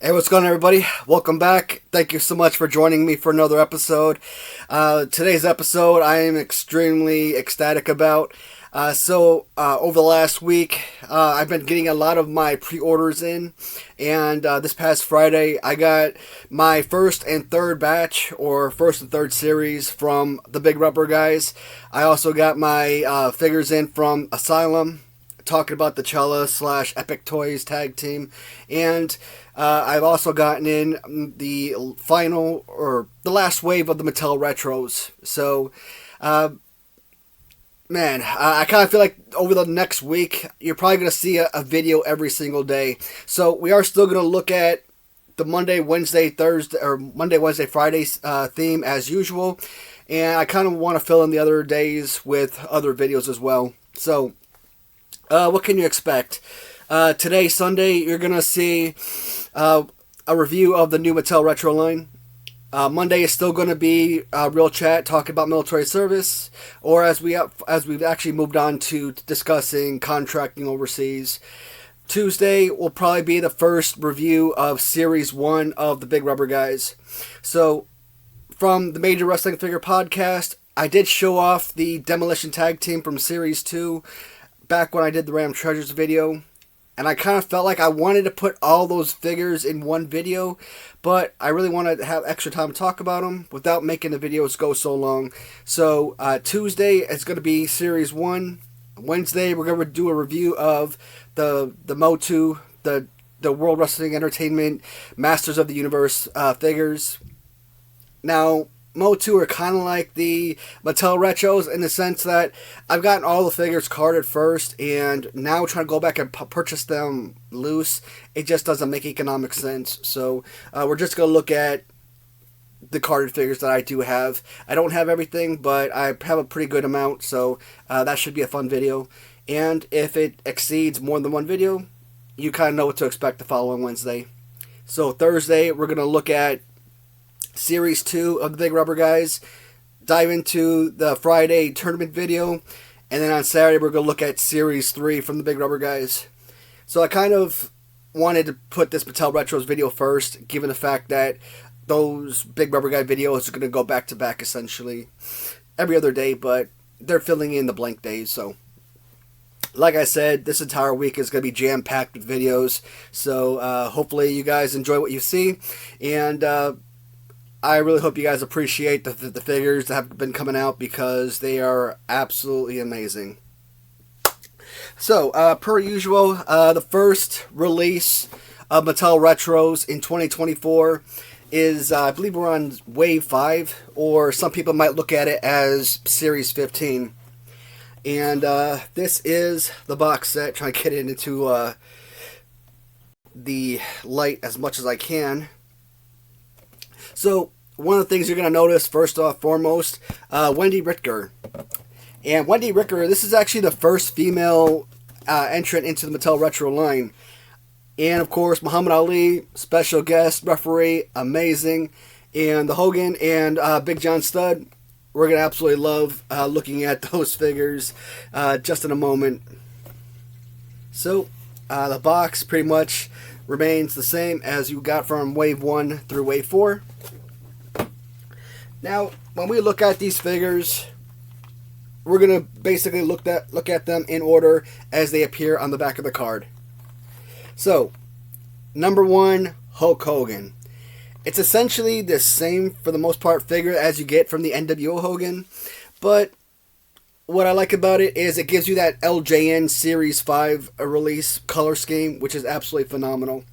Hey, what's going on, everybody? Welcome back. Thank you so much for joining me for another episode. Today's episode I am extremely ecstatic about. Over the last week, I've been getting a lot of my pre-orders in, and this past Friday, I got my first and third batch, or first and third series from the Big Rubber guys. I also got my figures in from Asylum, talking about the Cella / Epic Toys tag team, and I've also gotten in the final, or the last wave of the Mattel Retros. So, man, I kind of feel like over the next week, you're probably going to see a video every single day. So, we are still going to look at the Monday, Wednesday, Thursday, or Monday, Wednesday, Friday theme as usual. And I kind of want to fill in the other days with other videos as well. So, what can you expect? Today, Sunday, you're going to see a review of the new Mattel Retro line. Monday is still going to be real chat, talking about military service, or as we've actually moved on to discussing contracting overseas. Tuesday will probably be the first review of Series 1 of the Big Rubber guys. So, from the Major Wrestling Figure Podcast, I did show off the Demolition Tag Team from Series 2 back when I did the Ram Treasures video. And I kind of felt like I wanted to put all those figures in one video, but I really wanted to have extra time to talk about them without making the videos go so long. So Tuesday is going to be Series 1. Wednesday we're going to do a review of the MOTU, the World Wrestling Entertainment Masters of the Universe figures. Now, MOTU are kind of like the Mattel Retros in the sense that I've gotten all the figures carded first, and now trying to go back and purchase them loose, it just doesn't make economic sense. So we're just going to look at the carded figures that I do have. I don't have everything, but I have a pretty good amount, so that should be a fun video. And if it exceeds more than one video, you kind of know what to expect the following Wednesday. So Thursday, we're going to look at Series 2 of the Big Rubber guys, dive into the Friday tournament video, and then on Saturday we're going to look at Series 3 from the Big Rubber guys. So I kind of wanted to put this Mattel Retros video first, given the fact that those Big Rubber guy videos are going to go back to back essentially every other day, but they're filling in the blank days. So like I said, this entire week is going to be jam-packed with videos, so hopefully you guys enjoy what you see, and I really hope you guys appreciate the figures that have been coming out, because they are absolutely amazing. So, per usual, the first release of Mattel Retros in 2024 is, I believe we're on Wave 5, or some people might look at it as Series 15. And this is the box set. Trying to get it into the light as much as I can. So, one of the things you're going to notice, first off, foremost, Wendi Richter. And Wendi Richter, this is actually the first female entrant into the Mattel Retro line. And, of course, Muhammad Ali, special guest, referee, amazing. And the Hogan and Big John Studd, we're going to absolutely love looking at those figures just in a moment. So, the box pretty much remains the same as you got from Wave 1 through Wave 4. Now, when we look at these figures, we're going to basically look at them in order as they appear on the back of the card. So, number 1, Hulk Hogan. It's essentially the same, for the most part, figure as you get from the NWO Hogan, but what I like about it is it gives you that LJN Series 5 release color scheme, which is absolutely phenomenal.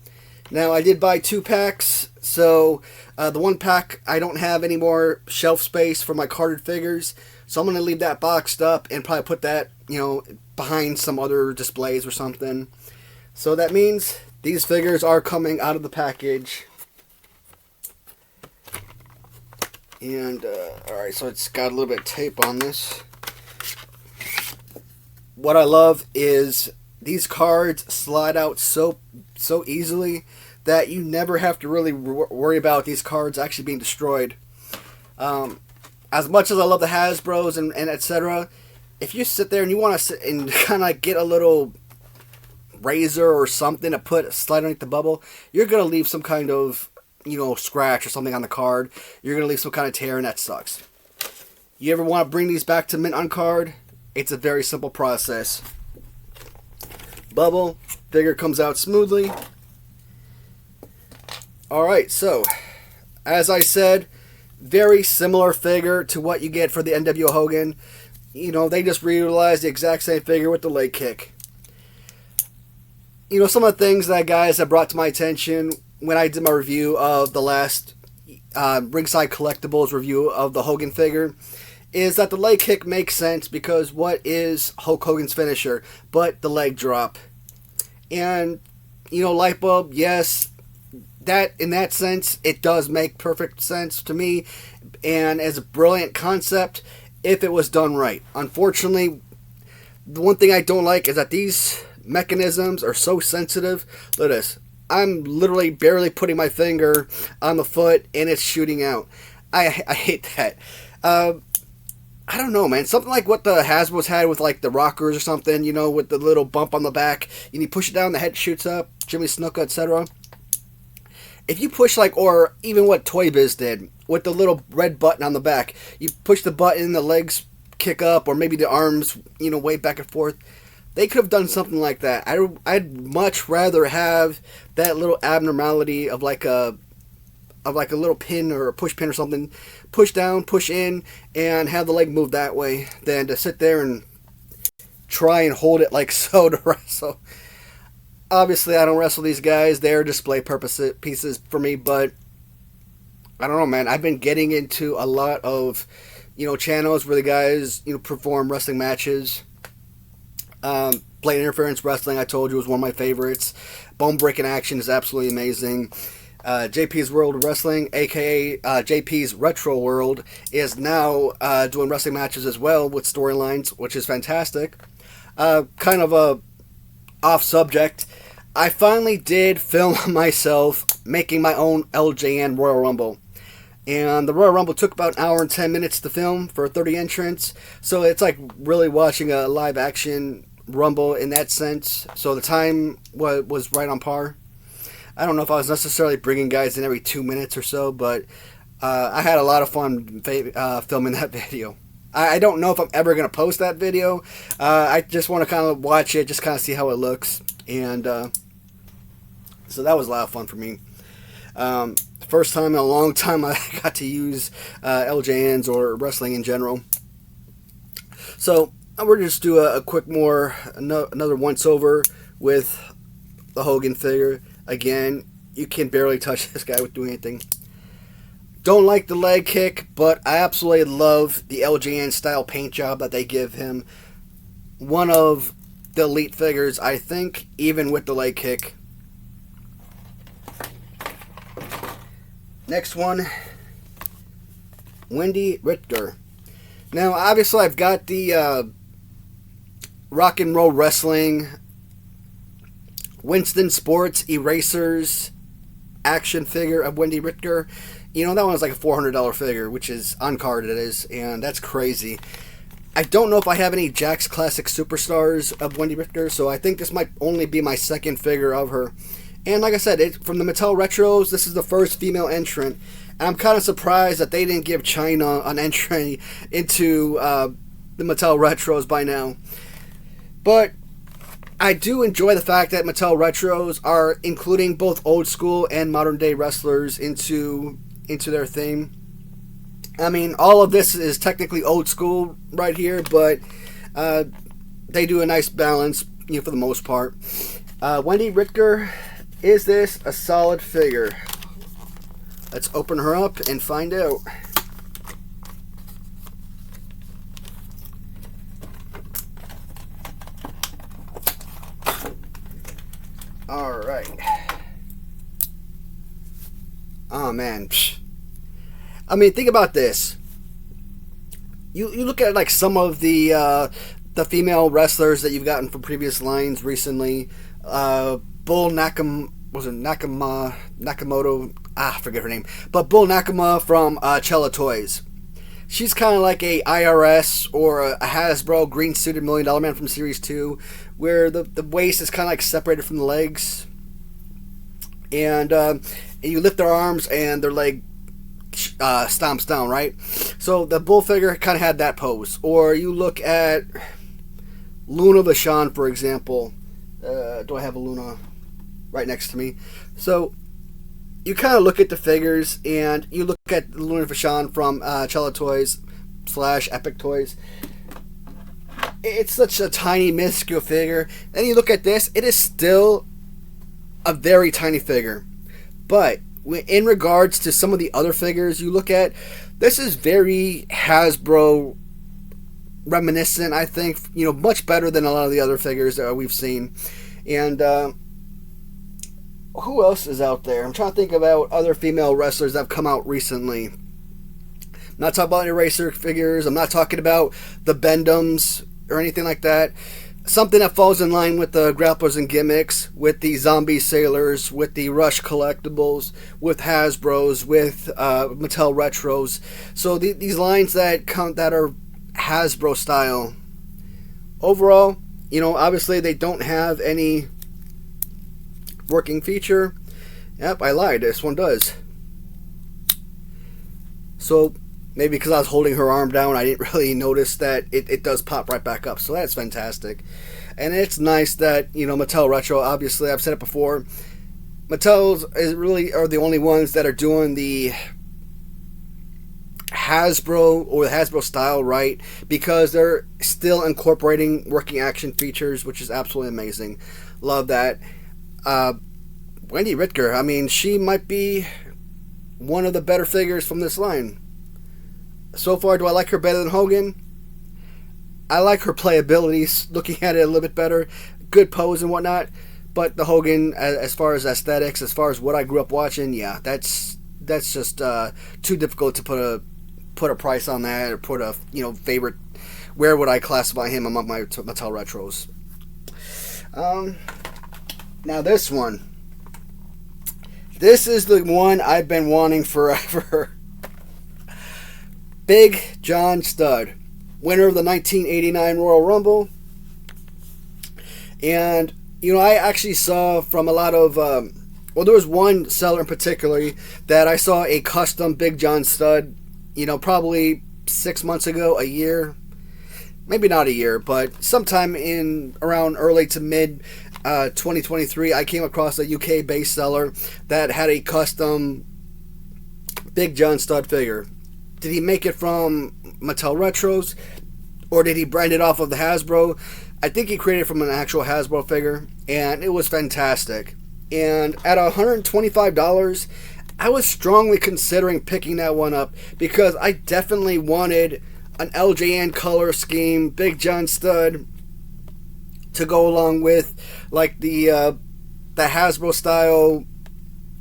Now, I did buy 2 packs, so the 1 pack, I don't have any more shelf space for my carded figures, so I'm going to leave that boxed up and probably put that, behind some other displays or something. So that means these figures are coming out of the package. And, alright, so it's got a little bit of tape on this. What I love is these cards slide out so easily that you never have to really worry about these cards actually being destroyed. As much as I love the Hasbros and etc., if you sit there and you want to sit and kind of get a little razor or something to slide underneath the bubble, you're going to leave some kind of, scratch or something on the card. You're going to leave some kind of tear, and that sucks. You ever want to bring these back to mint on card? It's a very simple process. Bubble, figure comes out smoothly. Alright, so, as I said, very similar figure to what you get for the NWO Hogan. They just reutilized the exact same figure with the leg kick. Some of the things that guys have brought to my attention when I did my review of the last Ringside Collectibles review of the Hogan figure is that the leg kick makes sense because what is Hulk Hogan's finisher but the leg drop? And, light bulb, yes, that in that sense, it does make perfect sense to me and as a brilliant concept if it was done right. Unfortunately, the one thing I don't like is that these mechanisms are so sensitive. Look at this. I'm literally barely putting my finger on the foot and it's shooting out. I hate that. I don't know, man. Something like what the Hasbro's had with like the rockers or something, with the little bump on the back. And you push it down, the head shoots up. Jimmy Snuka, etc. If you push or even what Toy Biz did with the little red button on the back, you push the button, the legs kick up, or maybe the arms, wave back and forth. They could have done something like that. I'd much rather have that little abnormality of like a little pin or a push pin or something, push down, push in, and have the leg move that way than to sit there and try and hold it like so to wrestle. Obviously, I don't wrestle these guys. They're display pieces for me, but I don't know, man. I've been getting into a lot of, channels where the guys, perform wrestling matches. Blade Interference Wrestling, I told you, was one of my favorites. Bone Breaking Action is absolutely amazing. JP's World of Wrestling, aka JP's Retro World, is now doing wrestling matches as well with storylines, which is fantastic. Kind of a off subject. I finally did film myself making my own LJN Royal Rumble. And the Royal Rumble took about an hour and 10 minutes to film for a 30 entrance. So it's like really watching a live action Rumble in that sense. So the time was right on par. I don't know if I was necessarily bringing guys in every 2 minutes or so, but I had a lot of fun filming that video. I don't know if I'm ever going to post that video. I just want to kind of watch it, just kind of see how it looks. And so that was a lot of fun for me. First time in a long time I got to use LJNs or wrestling in general. So we're just do a quick another once over with the Hogan figure. Again, you can barely touch this guy with doing anything. Don't like the leg kick, but I absolutely love the LJN style paint job that they give him. One of the elite figures, I think, even with the leg kick. Next one, Wendy Richter. Now, obviously, I've got the Rock and Roll Wrestling Winston Sports Erasers action figure of Wendy Richter. That one was like a $400 figure, which is on card it is, and that's crazy. I don't know if I have any Jakks Classic Superstars of Wendy Richter, so I think this might only be my second figure of her. And like I said, from the Mattel Retros, this is the first female entrant. And I'm kind of surprised that they didn't give China an entry into the Mattel Retros by now. But I do enjoy the fact that Mattel Retros are including both old school and modern day wrestlers into their theme. I mean, all of this is technically old school right here, but they do a nice balance, for the most part. Wendy Richter, is this a solid figure? Let's open her up and find out. Alright. Oh, man. I mean, think about this. You look at like some of the female wrestlers that you've gotten from previous lines recently. Bull Nakamoto. I forget her name. But Bull Nakama from Cella Toys. She's kind of like a IRS or a Hasbro green suited $1 Million Man from Series 2, where the waist is kind of like separated from the legs, and you lift their arms and their leg stomps down, right? So the bull figure kind of had that pose. Or you look at Luna Vachon, for example. Do I have a Luna right next to me? So you kind of look at the figures, and you look at Luna Vachon from Cello Toys / Epic Toys. It's such a tiny, minuscule figure. Then you look at this, it is still a very tiny figure. But in regards to some of the other figures you look at, this is very Hasbro reminiscent, I think. Much better than a lot of the other figures that we've seen. And who else is out there? I'm trying to think about other female wrestlers that have come out recently. I'm not talking about eraser figures. I'm not talking about the Bendums or anything like that. Something that falls in line with the grapplers and gimmicks, with the zombie sailors, with the Rush collectibles, with Hasbros, with Mattel retros. So these lines that are Hasbro style. Overall, obviously they don't have any working feature. Yep, I lied. This one does. So maybe because I was holding her arm down, I didn't really notice that it does pop right back up. So that's fantastic. And it's nice that, Mattel Retro, obviously, I've said it before, Mattel are the only ones that are doing the Hasbro or the Hasbro style right, because they're still incorporating working action features, which is absolutely amazing. Love that. Wendy Rittger, she might be one of the better figures from this line. So far, do I like her better than Hogan? I like her playability, looking at it a little bit better. Good pose and whatnot. But the Hogan, as far as aesthetics, as far as what I grew up watching, yeah, that's just too difficult to put a price on that, or put a favorite. Where would I classify him among my Mattel retros? Now this one. This is the one I've been wanting forever. Big John Studd, winner of the 1989 Royal Rumble. And, I actually saw from a lot of, there was one seller in particular that I saw a custom Big John Studd, probably 6 months ago, a year. Maybe not a year, but sometime in around early to mid 2023, I came across a UK-based seller that had a custom Big John Studd figure. Did he make it from Mattel Retros, or did he brand it off of the Hasbro? I think he created it from an actual Hasbro figure, and it was fantastic. And at $125, I was strongly considering picking that one up, because I definitely wanted an LJN color scheme Big John Studd to go along with like the Hasbro style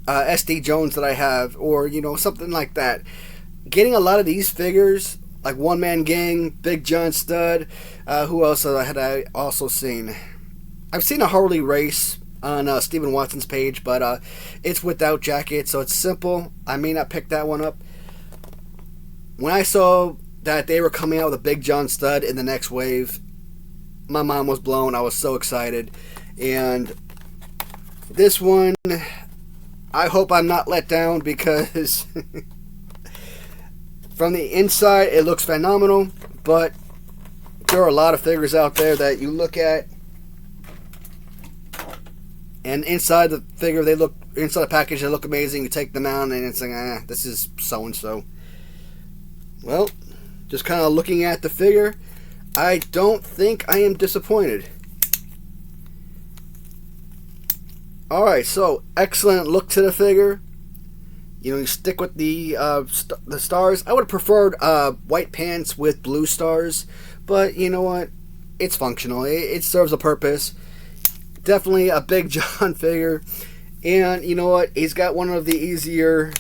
SD Jones that I have, or something like that. Getting a lot of these figures, like One Man Gang, Big John Studd. Who else had I also seen? I've seen a Harley Race on Stephen Watson's page, but it's without jacket, so it's simple. I may not pick that one up. When I saw that they were coming out with a Big John Studd in the next wave, my mind was blown. I was so excited. And this one, I hope I'm not let down, because from the inside it looks phenomenal, but there are a lot of figures out there that you look at, and inside the figure, inside the package, they look amazing. You take them out, and it's like, this is so and so. Well, just kind of looking at the figure, I don't think I am disappointed. Alright, so excellent look to the figure. You stick with the stars. I would have preferred white pants with blue stars, but you know what? It's functional. It serves a purpose. Definitely a Big John figure. And you know what? He's got one of the easier,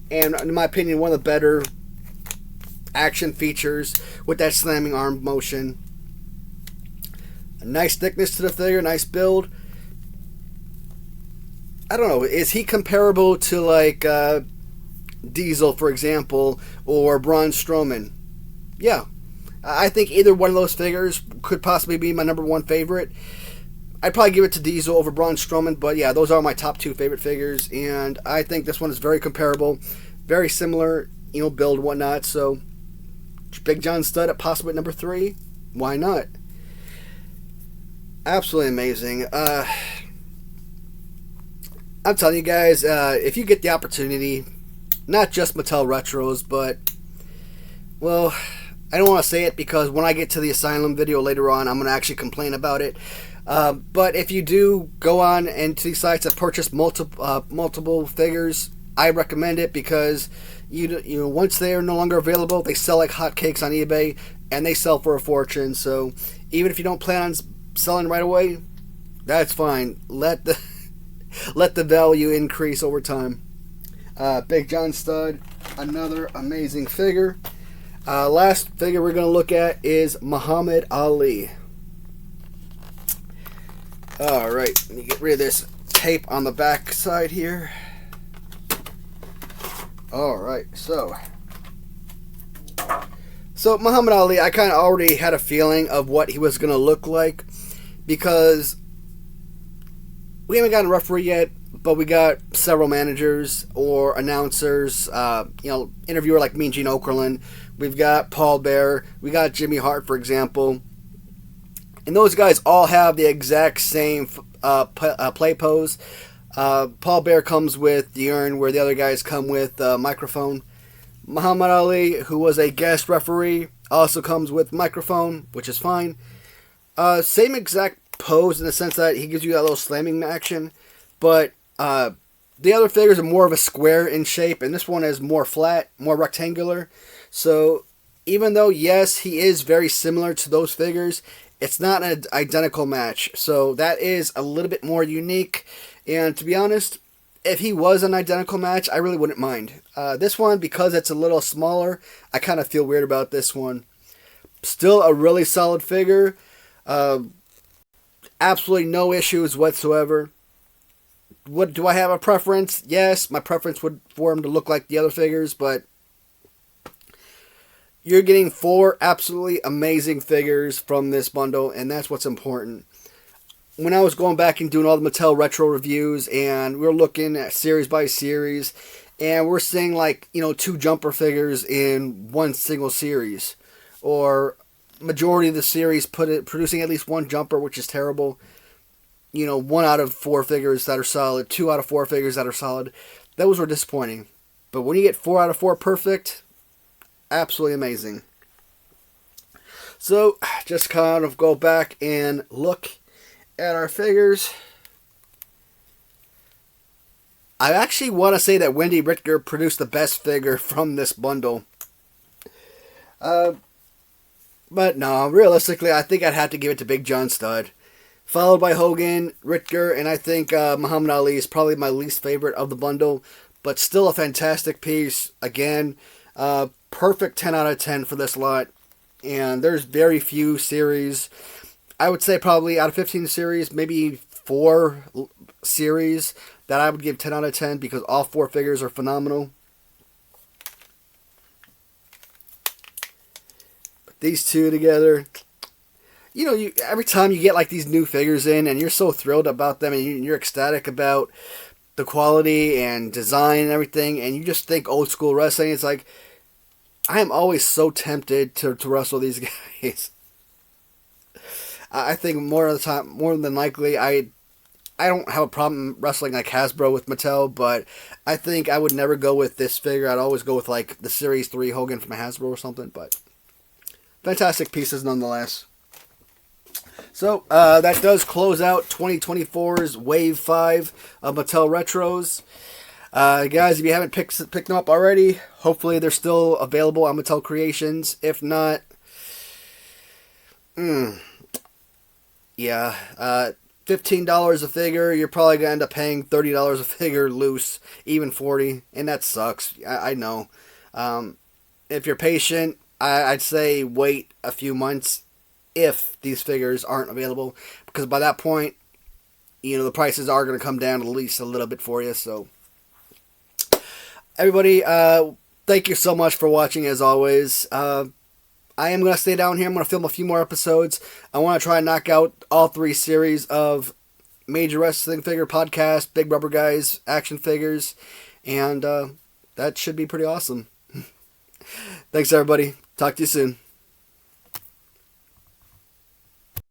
and in my opinion, one of the better action features with that slamming arm motion. A nice thickness to the figure, nice build. I don't know, is he comparable to like Diesel, for example, or Braun Strowman? Yeah, I think either one of those figures could possibly be my number one favorite. I'd probably give it to Diesel over Braun Strowman, but yeah, those are my top 2 favorite figures, and I think this one is very comparable, very similar, build and whatnot. So Big John Studd at possibly number 3. Why not? Absolutely amazing. I'm telling you guys, if you get the opportunity, not just Mattel Retros, but, well, I don't want to say it because when I get to the Asylum video later on, I'm going to actually complain about it. But if you do go on into these sites and purchase multiple figures, I recommend it because once they are no longer available, they sell like hotcakes on eBay, and they sell for a fortune. So even if you don't plan on selling right away, that's fine. Let the value increase over time. Big John Studd, another amazing figure. Last figure we're going to look at is Muhammad Ali. Alright, let me get rid of this tape on the back side here. Alright, so Muhammad Ali, I kind of already had a feeling of what he was going to look like because we haven't gotten a referee yet, but we got several managers or announcers, interviewer like Mean Gene Okerlund. We've got Paul Bearer. We got Jimmy Hart, for example. And those guys all have the exact same play pose. Paul Bearer comes with the urn where the other guys come with a microphone. Muhammad Ali, who was a guest referee, also comes with microphone, which is fine. Same exact pose in the sense that he gives you that little slamming action, but the other figures are more of a square in shape, and this one is more flat, more rectangular. So even though, yes, he is very similar to those figures, it's not an identical match. So that is a little bit more unique, and to be honest, if he was an identical match, I really wouldn't mind. This one, because it's a little smaller, I kind of feel weird about this one. Still a really solid figure. Absolutely no issues whatsoever. What do I have a preference? Yes, my preference would for him to look like the other figures, but you're getting 4 absolutely amazing figures from this bundle, and that's what's important. When I was going back and doing all the Mattel Retro reviews, and we were looking at series by series, and we're seeing 2 jumper figures in one single series, or majority of the series producing at least 1 jumper, which is terrible. 1 out of 4 figures that are solid, 2 out of 4 figures that are solid. Those were disappointing. But when you get 4 out of 4 perfect, absolutely amazing. So, just kind of go back and look at our figures. I actually want to say that Wendy Rittger produced the best figure from this bundle. But no, realistically, I think I'd have to give it to Big John Studd. Followed by Hogan, Rittger, and I think Muhammad Ali is probably my least favorite of the bundle. But still a fantastic piece. Again, perfect 10 out of 10 for this lot. And there's very few series. I would say probably out of 15 series, maybe 4 series that I would give 10 out of 10 because all 4 figures are phenomenal. But these 2 together, every time you get these new figures in and you're so thrilled about them and you're ecstatic about the quality and design and everything, and you just think old school wrestling, it's like, I am always so tempted to wrestle these guys. I think more than likely, I don't have a problem wrestling like Hasbro with Mattel, but I think I would never go with this figure. I'd always go with the Series 3 Hogan from Hasbro or something, but fantastic pieces nonetheless. So, that does close out 2024's Wave 5 of Mattel Retros. Guys, if you haven't picked them up already, hopefully they're still available on Mattel Creations. If not, yeah, $15 a figure, you're probably going to end up paying $30 a figure loose, even $40, and that sucks. I know. If you're patient, I'd say wait a few months if these figures aren't available, because by that point, the prices are going to come down at least a little bit for you. So, everybody, thank you so much for watching as always. I am going to stay down here. I'm going to film a few more episodes. I want to try and knock out all 3 series of Major Wrestling Figure Podcast, Big Rubber Guys, Action Figures, and that should be pretty awesome. Thanks, everybody. Talk to you soon.